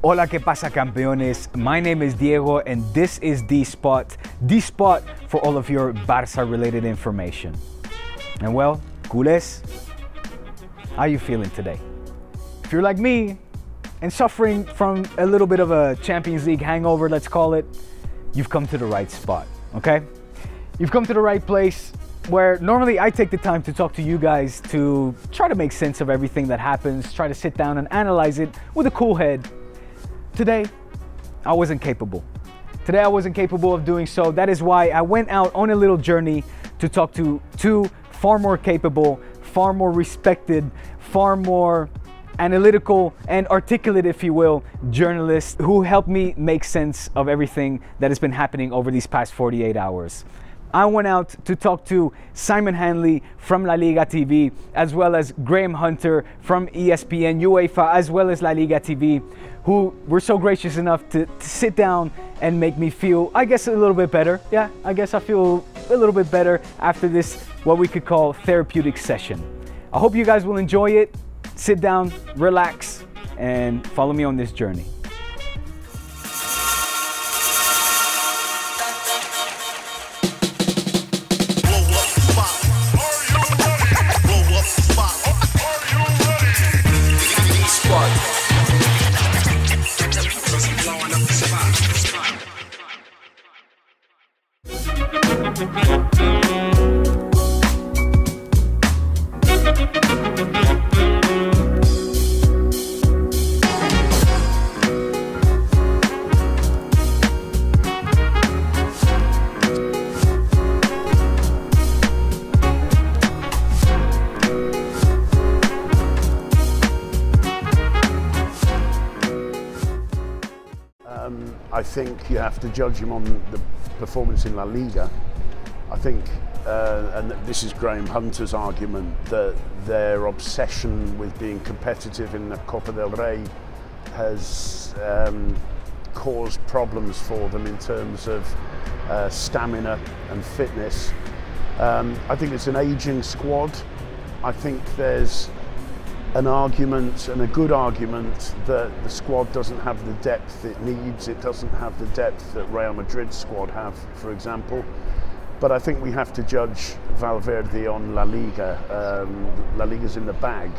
Hola, ¿qué pasa, campeones? My name is Diego, and this is the spot for all of your Barça-related information. And well, culés, how you feeling today? If you're like me and suffering from a little bit of a Champions League hangover, let's call it, you've come to the right spot, okay? You've come to the right place where normally I take the time to talk to you guys to try to make sense of everything that happens, try to sit down and analyze it with a cool head. Today, I wasn't capable. Today, I wasn't capable of doing so. That is why I went out on a little journey to talk to two far more capable, far more respected, far more analytical and articulate, if you will, journalists who helped me make sense of everything that has been happening over these past 48 hours. I went out to talk to Simon Hanley from LaLiga TV, as well as Graham Hunter from ESPN, UEFA, as well as LaLiga TV, who were so gracious enough to sit down and make me feel, I guess, a little bit better. Yeah, I guess I feel a little bit better after this, what we could call therapeutic session. I hope you guys will enjoy it. Sit down, relax, and follow me on this journey. I think you have to judge him on the performance in La Liga. I think, and this is Graham Hunter's argument, that their obsession with being competitive in the Copa del Rey has caused problems for them in terms of stamina and fitness. I think it's an aging squad. I think there's an argument, and a good argument, that the squad doesn't have the depth it needs. It doesn't have the depth that Real Madrid's squad have, for example. But I think we have to judge Valverde on La Liga. La Liga's in the bag.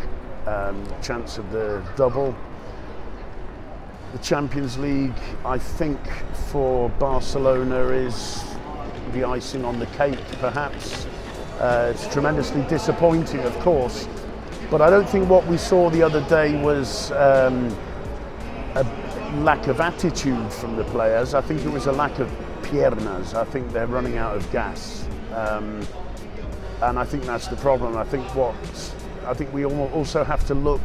Chance of the double. The Champions League, I think, for Barcelona is the icing on the cake, perhaps. It's tremendously disappointing, of course. But I don't think what we saw the other day was a lack of attitude from the players. I think it was a lack of piernas. I think they're running out of gas. And I think that's the problem. I think we also have to look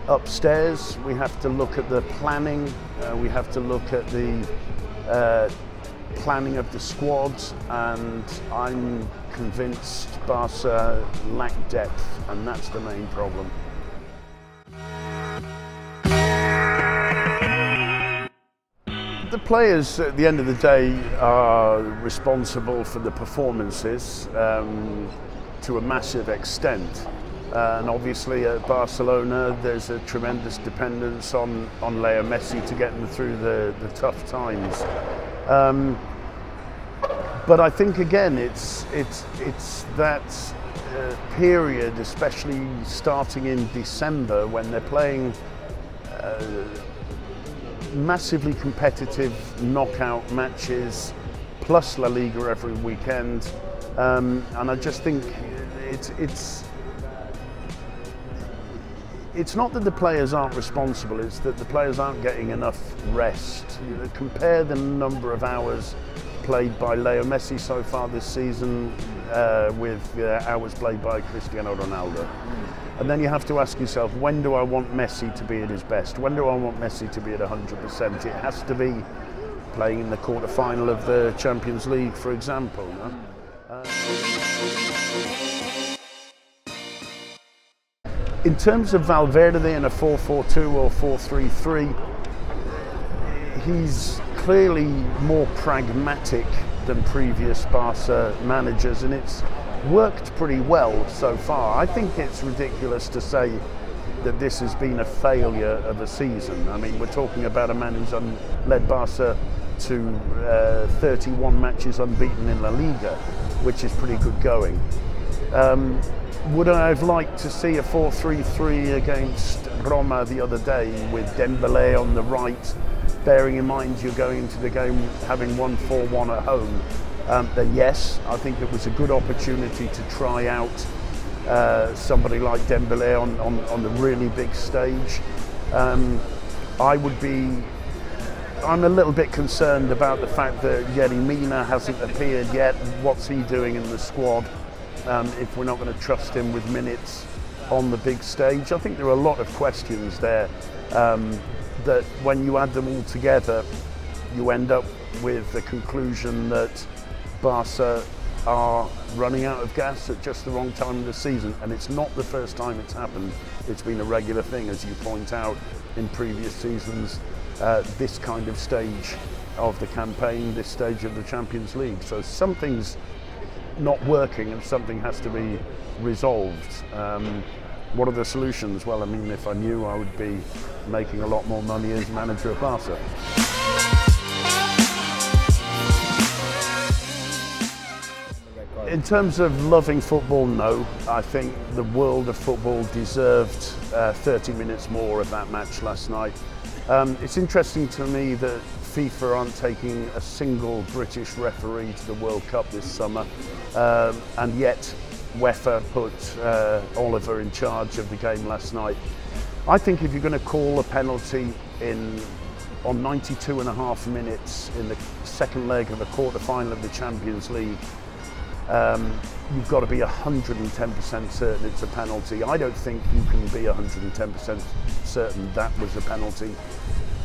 upstairs. We have to look at the planning. We have to look at the planning of the squad, and I'm convinced Barca lack depth, and that's the main problem. The players at the end of the day are responsible for the performances to a massive extent. And obviously at Barcelona there's a tremendous dependence on Leo Messi to get them through the tough times. But I think again it's that period, especially starting in December, when they're playing massively competitive knockout matches plus La Liga every weekend, and I just think it's not that the players aren't responsible, it's that the players aren't getting enough rest. Compare the number of hours played by Leo Messi so far this season with hours played by Cristiano Ronaldo. And then you have to ask yourself, when do I want Messi to be at his best? When do I want Messi to be at 100%? It has to be playing in the quarter-final of the Champions League, for example. No? In terms of Valverde in a 4-4-2 or 4-3-3, he's clearly more pragmatic than previous Barca managers, and it's worked pretty well so far. I think it's ridiculous to say that this has been a failure of a season. I mean, we're talking about a man who's led Barca to 31 matches unbeaten in LaLiga, which is pretty good going. Would I have liked to see a 4-3-3 against Roma the other day with Dembélé on the right, bearing in mind you're going into the game having won 4-1 at home? Then yes, I think it was a good opportunity to try out somebody like Dembélé on the really big stage. I'm a little bit concerned about the fact that Yerry Mina hasn't appeared yet. What's he doing in the squad if we're not going to trust him with minutes on the big stage? I think there are a lot of questions there that when you add them all together, you end up with the conclusion that Barca are running out of gas at just the wrong time of the season, and it's not the first time it's happened. It's been a regular thing, as you point out, in previous seasons, this kind of stage of the campaign, this stage of the Champions League. So something's not working and something has to be resolved. What are the solutions? Well, I mean, if I knew, I would be making a lot more money as manager of Barca. In terms of loving football, no. I think the world of football deserved 30 minutes more of that match last night. It's interesting to me that FIFA aren't taking a single British referee to the World Cup this summer, and yet UEFA put Oliver in charge of the game last night. I think if you're going to call a penalty on 92.5 minutes in the second leg of a quarter-final of the Champions League, you've got to be 110% certain it's a penalty. I don't think you can be 110% certain that was a penalty.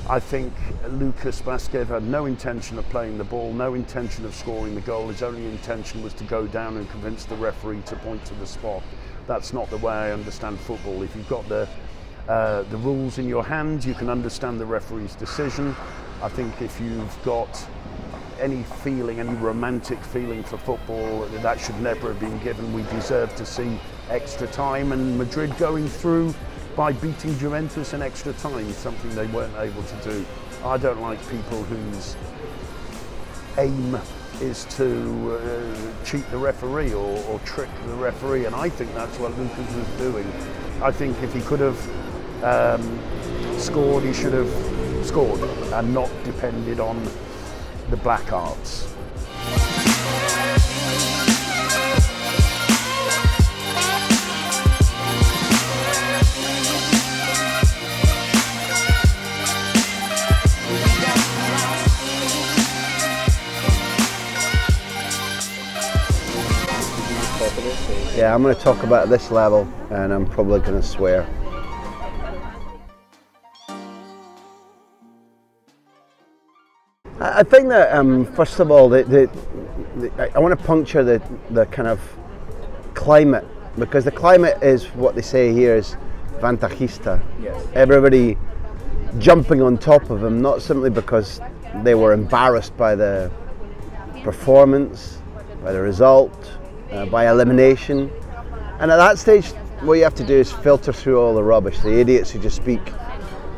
I think Lucas Vázquez had no intention of playing the ball, no intention of scoring the goal. His only intention was to go down and convince the referee to point to the spot. That's not the way I understand football. If you've got the rules in your hand, you can understand the referee's decision. I think if you've got any feeling, any romantic feeling for football, that should never have been given. We deserve to see extra time, and Madrid going through by beating Juventus in extra time, something they weren't able to do. I don't like people whose aim is to cheat the referee or trick the referee, and I think that's what Lucas was doing. I think if he could have scored, he should have scored and not depended on the black arts. Yeah, I'm going to talk about this level, and I'm probably going to swear. I think that first of all, I want to puncture the kind of climate, because the climate is what they say here is vantajista. Yes. Everybody jumping on top of him, not simply because they were embarrassed by the performance, by the result, by elimination. And at that stage, what you have to do is filter through all the rubbish, the idiots who just speak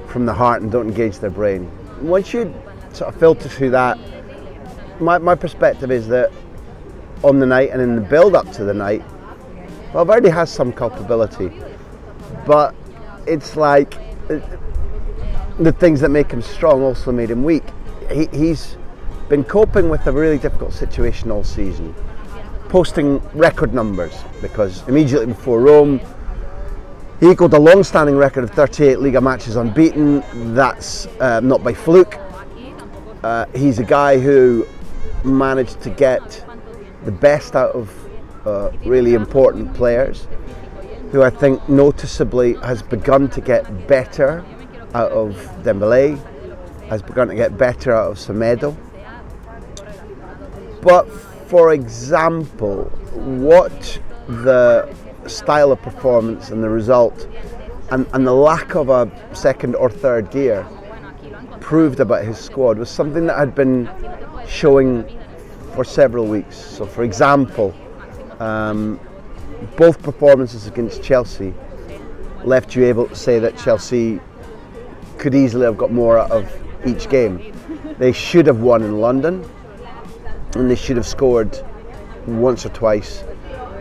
from the heart and don't engage their brain. Once you sort of filter through that, my perspective is that on the night and in the build-up to the night, Valverde has some culpability, but it's like the things that make him strong also made him weak. He's been coping with a really difficult situation all season, posting record numbers, because immediately before Rome he equalled a long-standing record of 38 Liga matches unbeaten. That's not by fluke. He's a guy who managed to get the best out of really important players, who I think noticeably has begun to get better out of Dembélé, has begun to get better out of Semedo. But for example, what the style of performance and the result and the lack of a second or third gear proved about his squad was something that had been showing for several weeks. So for example, both performances against Chelsea, left you able to say that Chelsea could easily have got more out of each game. They should have won in London, and they should have scored once or twice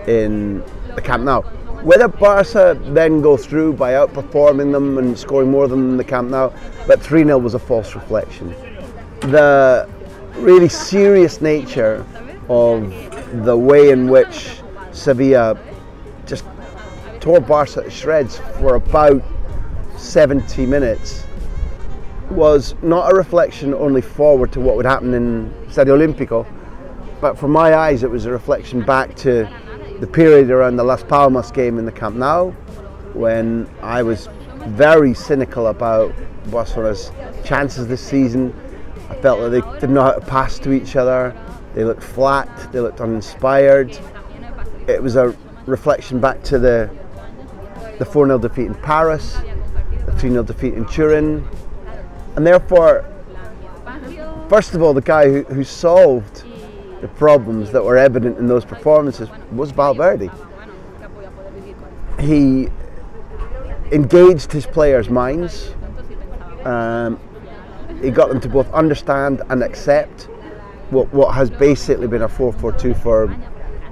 in the Camp Nou. Whether Barca then go through by outperforming them and scoring more than them in the Camp Nou, but 3-0 was a false reflection. The really serious nature of the way in which Sevilla just tore Barca to shreds for about 70 minutes was not a reflection only forward to what would happen in Stadio Olimpico, but from my eyes it was a reflection back to the period around the Las Palmas game in the Camp Nou, when I was very cynical about Barcelona's chances this season. I felt that they didn't know how to pass to each other, they looked flat, they looked uninspired. It was a reflection back to the 4-0 defeat in Paris, the 3-0 defeat in Turin, and therefore, first of all, the guy who solved the problems that were evident in those performances was Valverde. He engaged his players' minds. He got them to both understand and accept what has basically been a 4-4-2 for,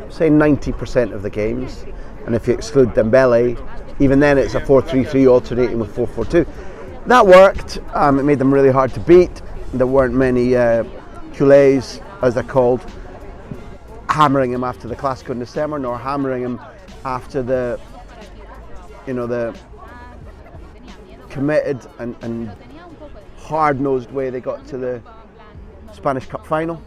say, 90% of the games. And if you exclude Dembele, even then it's a 4-3-3 alternating with 4-4-2. That worked. It made them really hard to beat. There weren't many culés, as they're called, hammering him after the Clásico in December, nor hammering him after the committed and hard-nosed way they got to the Spanish Cup final.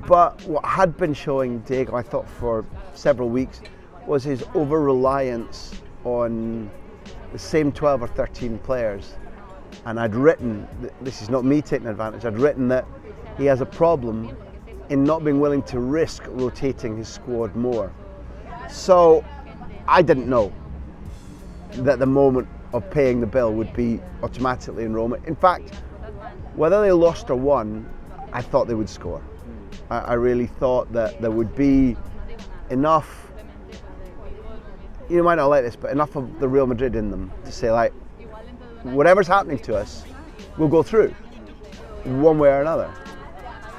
But what had been showing Diego, I thought, for several weeks, was his over-reliance on the same 12 or 13 players. And I'd written, this is not me taking advantage, I'd written that he has a problem in not being willing to risk rotating his squad more. So I didn't know that the moment of paying the bill would be automatically in Roma. In fact, whether they lost or won, I thought they would score. I really thought that there would be enough, you might not like this, but enough of the Real Madrid in them to say, like, whatever's happening to us, we'll go through, one way or another.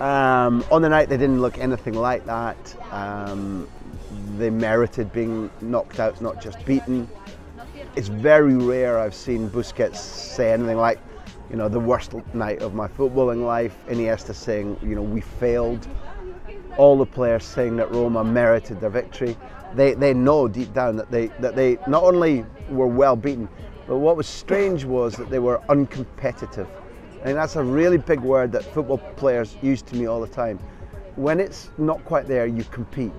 On the night, they didn't look anything like that. They merited being knocked out, not just beaten. It's very rare I've seen Busquets say anything like, the worst night of my footballing life. Iniesta saying, we failed. All the players saying that Roma merited their victory. They know deep down that they not only were well beaten, but what was strange was that they were uncompetitive. I think that's a really big word that football players use to me all the time. When it's not quite there, you compete.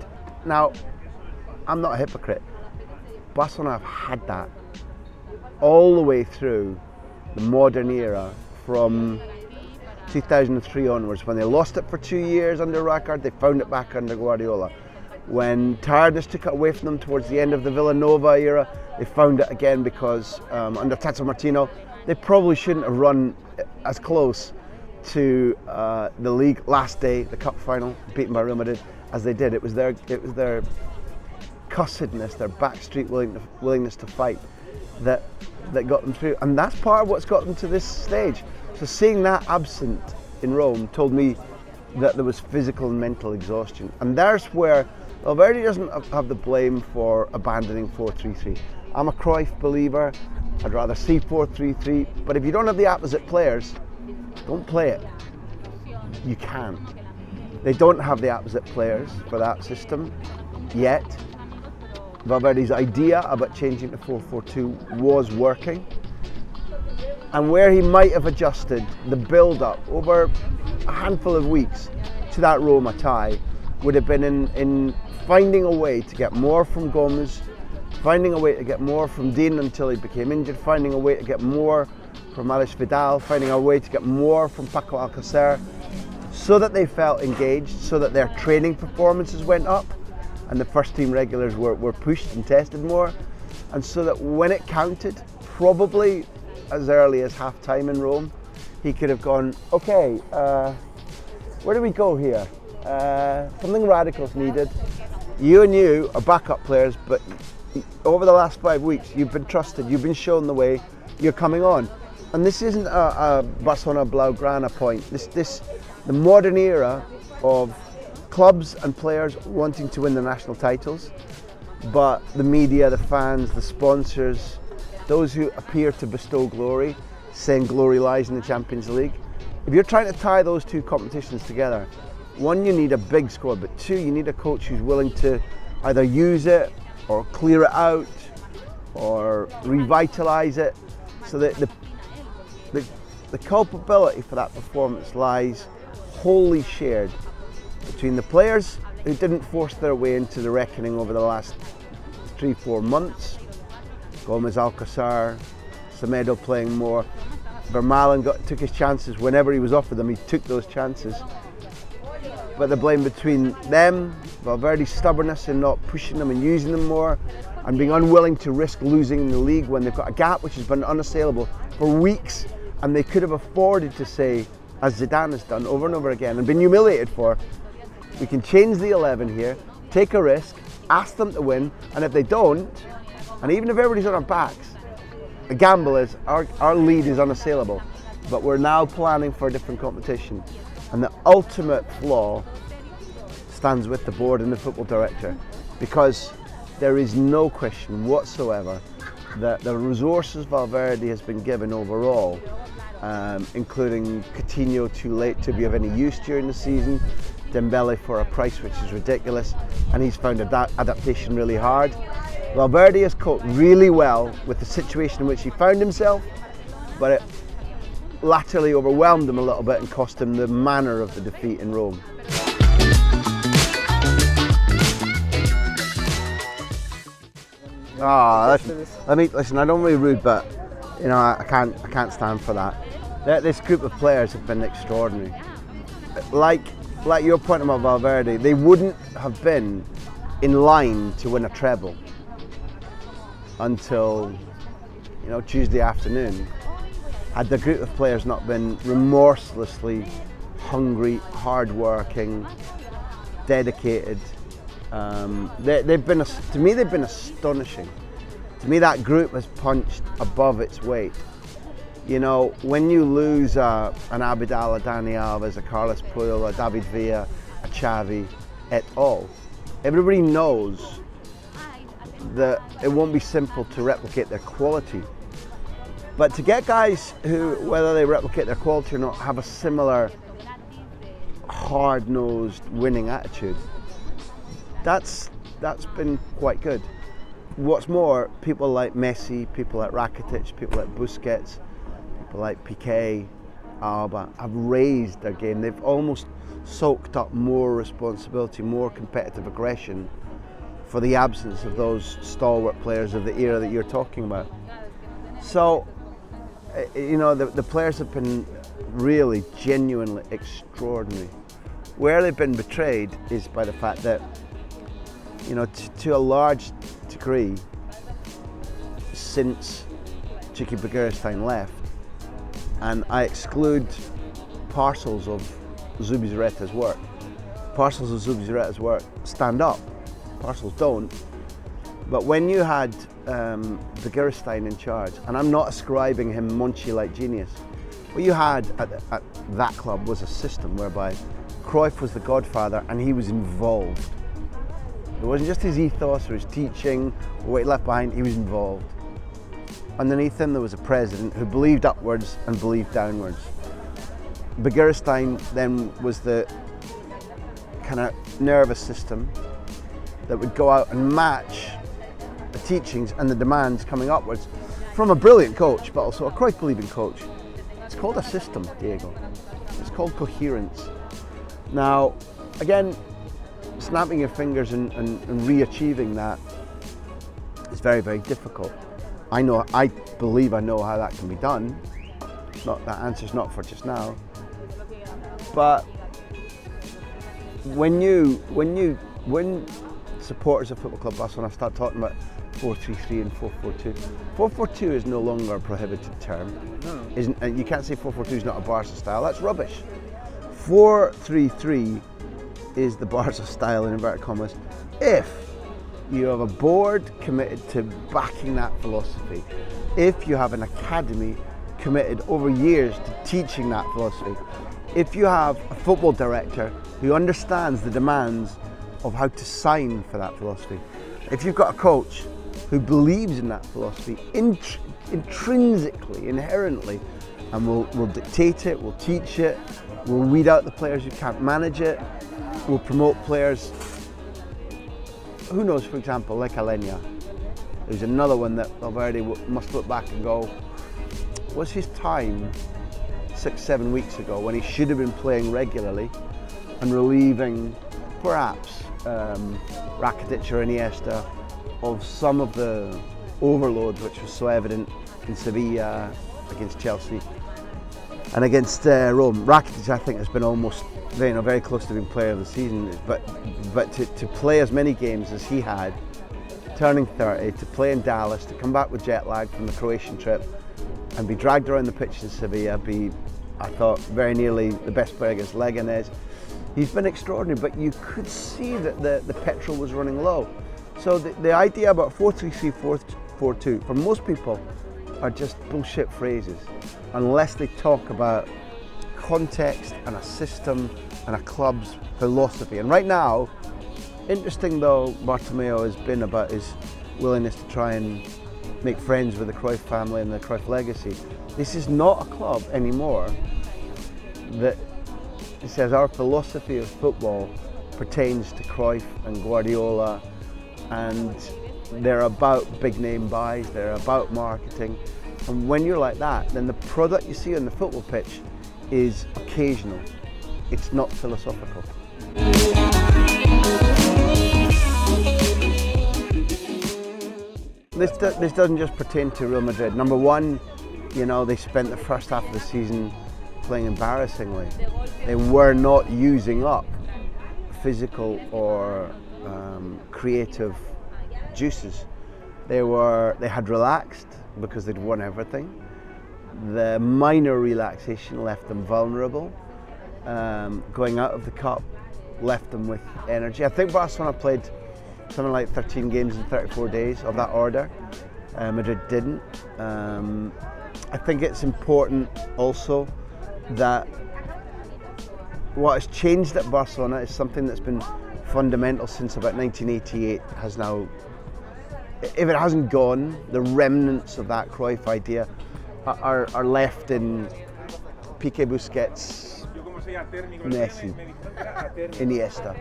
Now, I'm not a hypocrite. Barcelona have had that all the way through the modern era, from 2003 onwards, when they lost it for 2 years under Rijkaard, they found it back under Guardiola. When tiredness took it away from them towards the end of the Villanova era, they found it again because under Tata Martino, they probably shouldn't have run as close to the league last day, the cup final, beaten by Real Madrid, as they did. It was their cussedness, their backstreet willingness to fight that got them through, and that's part of what's got them to this stage. So seeing that absent in Rome told me that there was physical and mental exhaustion, and there's where Valverde doesn't have the blame for abandoning 4-3-3. I'm a Cruyff believer. I'd rather see 4-3-3, but if you don't have the opposite players, don't play it. You can't. They don't have the opposite players for that system yet. Valverde's idea about changing to 4-4-2 was working, and where he might have adjusted the build-up over a handful of weeks to that Roma tie would have been in finding a way to get more from Gomez, finding a way to get more from Dean until he became injured, finding a way to get more from Alex Vidal, finding a way to get more from Paco Alcacer, so that they felt engaged, so that their training performances went up and the first team regulars were pushed and tested more, and so that when it counted, probably as early as half-time in Rome, he could have gone, okay, where do we go here? Something radical's needed. You and you are backup players, but over the last 5 weeks, you've been trusted, you've been shown the way, you're coming on. And this isn't a Barcelona Blaugrana point. The modern era of clubs and players wanting to win the national titles, but the media, the fans, the sponsors, those who appear to bestow glory, saying glory lies in the Champions League. If you're trying to tie those two competitions together, one, you need a big squad, but two, you need a coach who's willing to either use it or clear it out or revitalise it. So that the culpability for that performance lies wholly shared between the players who didn't force their way into the reckoning over the last 3-4 months. Gomez, Alcácer, Semedo playing more. Vermaelen took his chances whenever he was offered them. He took those chances. But the blame between them, Valverde's stubbornness in not pushing them and using them more, and being unwilling to risk losing the league when they've got a gap which has been unassailable for weeks, and they could have afforded to say, as Zidane has done over and over again and been humiliated for, we can change the 11 here, take a risk, ask them to win, and if they don't, and even if everybody's on our backs, the gamble is our lead is unassailable, but we're now planning for a different competition. And the ultimate flaw stands with the board and the football director, because there is no question whatsoever that the resources Valverde has been given overall, including Coutinho too late to be of any use during the season, Dembele for a price which is ridiculous, and he's found adaptation really hard. Valverde has coped really well with the situation in which he found himself, but it latterly overwhelmed him a little bit and cost him the manner of the defeat in Rome. Listen, I don't want to be rude, but you know, I can't stand for that. This group of players have been extraordinary. Like your point about Valverde, they wouldn't have been in line to win a treble until, you know, Tuesday afternoon, had the group of players not been remorselessly hungry, hard-working, dedicated. They've been astonishing. To me, that group has punched above its weight. You know, when you lose an Abidal, a Dani Alves, a Carlos Puyol, a David Villa, a Xavi, et al., everybody knows that it won't be simple to replicate their quality. But to get guys who, whether they replicate their quality or not, have a similar hard-nosed winning attitude, that's been quite good. What's more, people like Messi, people like Rakitic, people like Busquets, people like Piqué, Alba have raised their game. They've almost soaked up more responsibility, more competitive aggression for the absence of those stalwart players of the era that you're talking about. So, you know, the players have been really, genuinely extraordinary. Where they've been betrayed is by the fact that, you know, to a large degree, since Txiki Begiristain left, and I exclude parcels of Zubizarreta's work. Parcels of Zubizarreta's work stand up, parcels don't. But when you had Begiristain in charge, and I'm not ascribing him Monchi-like genius, what you had at that club was a system whereby Cruyff was the godfather and he was involved. It wasn't just his ethos or his teaching or what he left behind, he was involved. Underneath him there was a president who believed upwards and believed downwards. Begiristain then was the kind of nervous system that would go out and match the teachings and the demands coming upwards from a brilliant coach, but also a Cruyff-believing coach. It's called a system, Diego. It's called coherence. Now, again, snapping your fingers and re-achieving that is very, very difficult. I believe I know how that can be done. That answer's not for just now. But when supporters of Football Club Barcelona start talking about 4-3-3 and 4-4-2, 4-4-2 is no longer a prohibited term. No. You can't say 4-4-2 is not a Barca style. That's rubbish. 4-3-3 is the Barca style in inverted commas if you have a board committed to backing that philosophy, if you have an academy committed over years to teaching that philosophy, if you have a football director who understands the demands of how to sign for that philosophy, if you've got a coach who believes in that philosophy intrinsically, inherently, and will dictate it, will teach it, will weed out the players who can't manage it, will promote players, who knows, for example, like Alenia. There's another one that Valverde must look back and go, was his time 6-7 weeks ago when he should have been playing regularly and relieving perhaps Rakitic or Iniesta of some of the overload which was so evident in Sevilla, against Chelsea and against Rome. Rakitic, I think, has been almost very close to being player of the season, but to play as many games as he had, turning 30, to play in Dallas, to come back with jet lag from the Croatian trip and be dragged around the pitch in Sevilla, be, I thought, very nearly the best player against Leganés. He's been extraordinary, but you could see that the petrol was running low. So the idea about 4-3-3, 4-4-2, for most people, are just bullshit phrases, unless they talk about context and a system and a club's philosophy. And right now, interesting though Bartomeu has been about his willingness to try and make friends with the Cruyff family and the Cruyff legacy, this is not a club anymore that says our philosophy of football pertains to Cruyff and Guardiola, and they're about big name buys, they're about marketing. And when you're like that, then the product you see on the football pitch is occasional. It's not philosophical. This doesn't just pertain to Real Madrid. Number one, you know, they spent the first half of the season playing embarrassingly. They were not using up physical or creative juices. They had relaxed because they'd won everything. The minor relaxation left them vulnerable. Going out of the cup left them with energy. I think Barcelona played something like 13 games in 34 days of that order. Madrid didn't. I think it's important also that what has changed at Barcelona is something that's been fundamental since about 1988 has now, if it hasn't gone, the remnants of that Cruyff idea are left in Piqué, Busquets, Messi, Iniesta.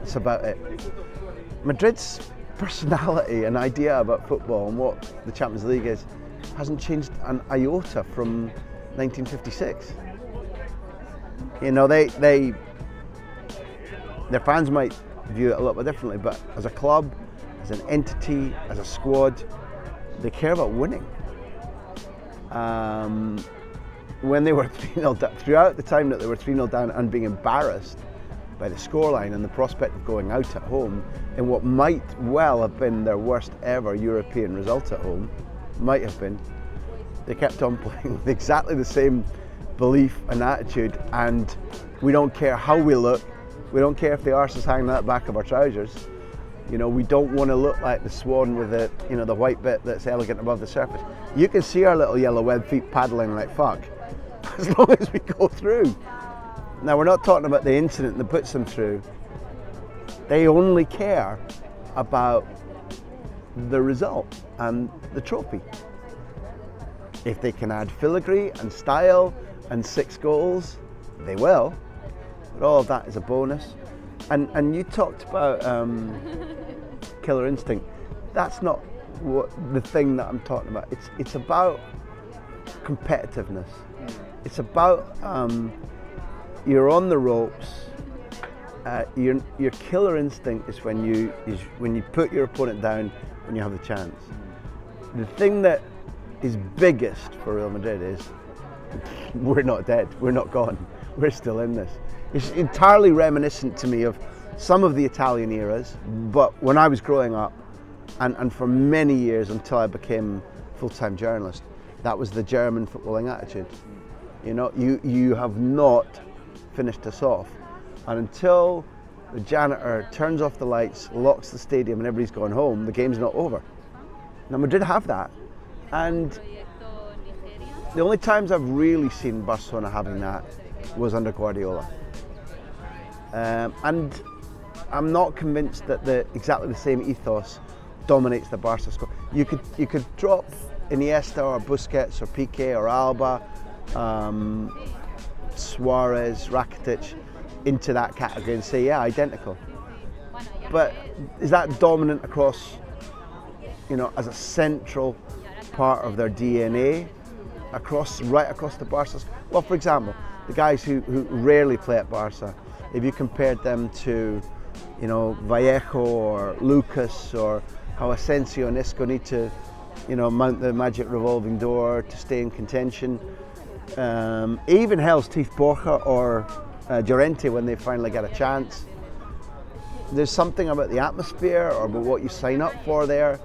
It's about it. Madrid's personality and idea about football and what the Champions League is hasn't changed an iota from 1956. You know, their fans might view it a little bit differently, but as a club, as an entity, as a squad, they care about winning. When they were 3-0 down, throughout the time that they were 3-0 down and being embarrassed by the scoreline and the prospect of going out at home in what might well have been their worst ever European result at home, might have been, they kept on playing with exactly the same belief and attitude, and we don't care how we look, we don't care if the arse is hanging out the back of our trousers. You know, we don't want to look like the swan with the, you know, the white bit that's elegant above the surface. You can see our little yellow web feet paddling like fuck, as long as we go through. Now, we're not talking about the incident that puts them through. They only care about the result and the trophy. If they can add filigree and style and 6 goals, they will. But all of that is a bonus. And you talked about killer instinct. That's not what the thing that I'm talking about. It's about competitiveness. It's about you're on the ropes. Your killer instinct is when you put your opponent down when you have the chance. The thing that is biggest for Real Madrid is we're not dead. We're not gone. We're still in this. It's entirely reminiscent to me of some of the Italian eras, but when I was growing up, and for many years until I became a full-time journalist, that was the German footballing attitude. You know, you have not finished us off, and until the janitor turns off the lights, locks the stadium, and everybody's gone home, the game's not over. Now Madrid have that, and the only times I've really seen Barcelona having that was under Guardiola. And I'm not convinced that exactly the same ethos dominates the Barca squad. You could drop Iniesta or Busquets or Piqué or Alba, Suarez, Rakitic into that category and say, yeah, identical. But is that dominant across, as a central part of their DNA, right across the Barca? Well, for example, the guys who rarely play at Barca, if you compared them to, Vallejo or Lucas, or how Asensio and Isco need to, mount the magic revolving door to stay in contention. Even hell's teeth Borja or Llorente when they finally get a chance. There's something about the atmosphere or about what you sign up for there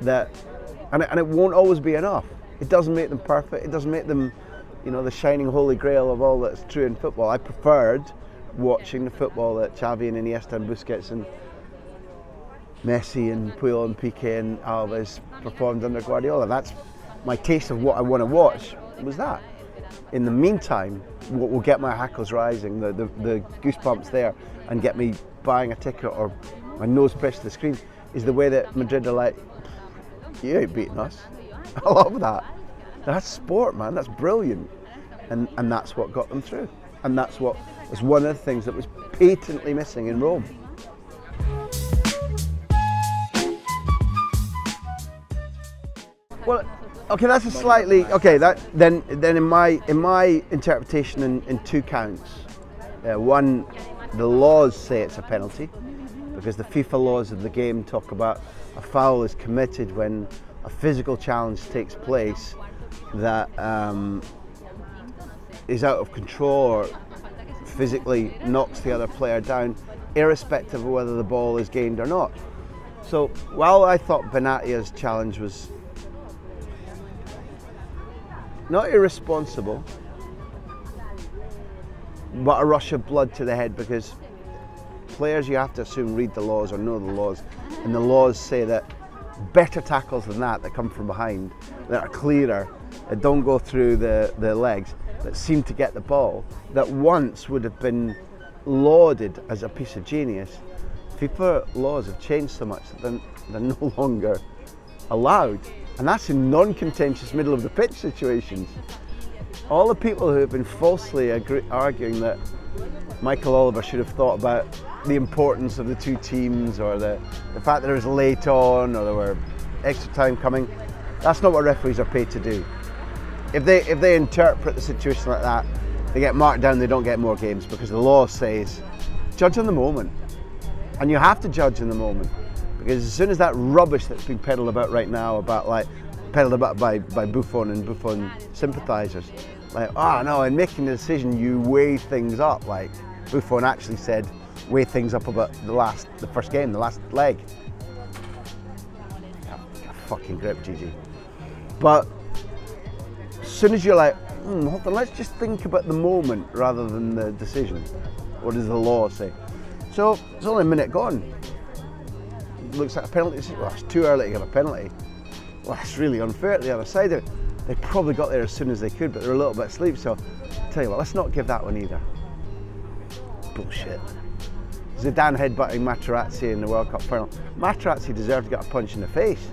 that, and it won't always be enough. It doesn't make them perfect. It doesn't make them, the shining holy grail of all that's true in football. I preferred watching the football that Xavi and Iniesta and Busquets and Messi and Puyol and Piqué and Alves performed under Guardiola. That's my taste of what I want to watch, was that. In the meantime, what will get my hackles rising, the goosebumps there, and get me buying a ticket or my nose pressed to the screen, is the way that Madrid are like, you ain't beating us. I love that. That's sport, man. That's brilliant. And that's what got them through. And that's what was one of the things that was patently missing in Rome. Well, okay, that's a slightly then in my interpretation in two counts. One, the laws say it's a penalty because the FIFA laws of the game talk about a foul is committed when a physical challenge takes place that is out of control or physically knocks the other player down, irrespective of whether the ball is gained or not. So while I thought Benatia's challenge was not irresponsible, but a rush of blood to the head, because players, you have to assume, read the laws or know the laws, and the laws say that better tackles than that come from behind, that are clearer, that don't go through the legs, that seem to get the ball, that once would have been lauded as a piece of genius. FIFA laws have changed so much that they're no longer allowed. And that's in non-contentious middle of the pitch situations. All the people who have been falsely arguing that Michael Oliver should have thought about the importance of the two teams, or the fact that it was late on, or there were extra time coming, that's not what referees are paid to do. If they interpret the situation like that, they get marked down, they don't get more games, because the law says judge on the moment. And you have to judge in the moment, because as soon as that rubbish that's being peddled about right now, peddled about by Buffon and Buffon sympathisers, like, oh no, in making the decision you weigh things up, like Buffon actually said, weigh things up about the first game, the last leg. Fucking grip, Gigi. But as soon as you're like, hold on, let's just think about the moment rather than the decision. What does the law say? So it's only a minute gone. Looks like a penalty. Well, it's too early to give a penalty. Well, that's really unfair at the other side. They probably got there as soon as they could, but they're a little bit asleep. So I'll tell you what, let's not give that one either. Bullshit. Zidane headbutting Materazzi in the World Cup final. Materazzi deserved to get a punch in the face.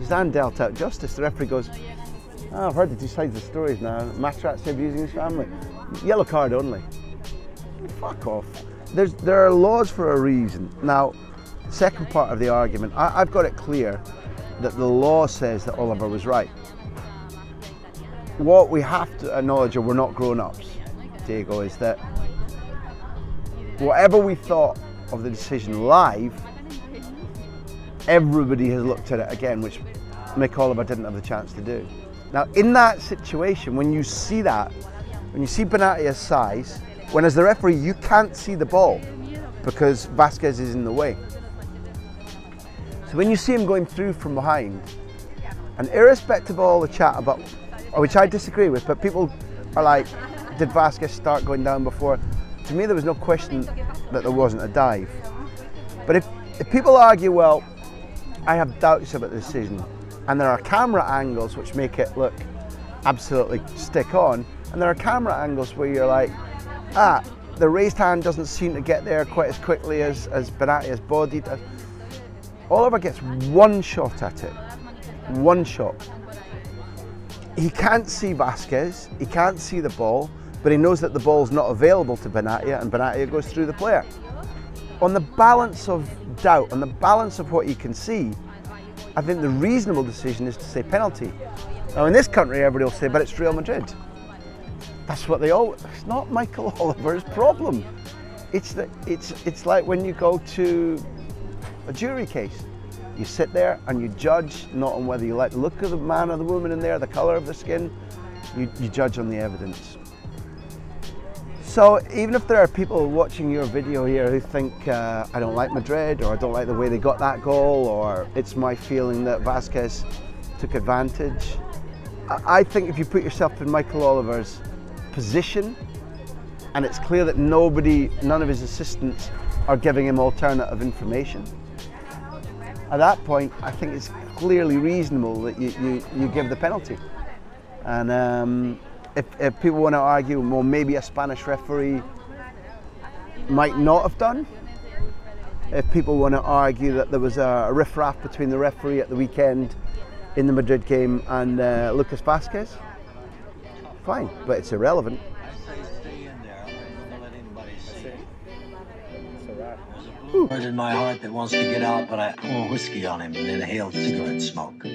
Zidane dealt out justice. The referee goes, oh, I've heard the two sides of the stories now. Materazzi abusing his family. Yellow card only. Fuck off. There are laws for a reason. Now, second part of the argument, I've got it clear that the law says that Oliver was right. What we have to acknowledge, or we're not grown-ups, Diego, is that whatever we thought of the decision live, everybody has looked at it again, which Mick Oliver didn't have the chance to do. Now, in that situation, when you see that, when you see Benatia's size, when as the referee you can't see the ball because Vasquez is in the way. So when you see him going through from behind, and irrespective of all the chat about, which I disagree with, but people are like, did Vasquez start going down before? to me there was no question that there wasn't a dive. But if people argue, well, I have doubts about the decision, and there are camera angles which make it look absolutely stick on, and there are camera angles where you're like, the raised hand doesn't seem to get there quite as quickly as Benatia's body does. Oliver gets one shot at it, one shot. He can't see Vasquez, he can't see the ball, but he knows that the ball's not available to Benatia, and Benatia goes through the player. On the balance of doubt, on the balance of what you can see, I think the reasonable decision is to say penalty. Now in this country everybody will say, but it's Real Madrid. That's what they all, it's not Michael Oliver's problem. It's like when you go to a jury case. You sit there and you judge not on whether you like the look of the man or the woman in there, the colour of the skin, you judge on the evidence. So even if there are people watching your video here who think I don't like Madrid, or I don't like the way they got that goal, or it's my feeling that Vasquez took advantage, I think if you put yourself in Michael Oliver's position and it's clear that none of his assistants are giving him alternative information, at that point I think it's clearly reasonable that you give the penalty. And if people want to argue, well, maybe a Spanish referee might not have done, if people want to argue that there was a riff-raff between the referee at the weekend in the Madrid game and Lucas Vasquez, fine, but it's irrelevant. There's a bird in my heart that wants to get out, but I pour whiskey on him and inhale cigarette smoke.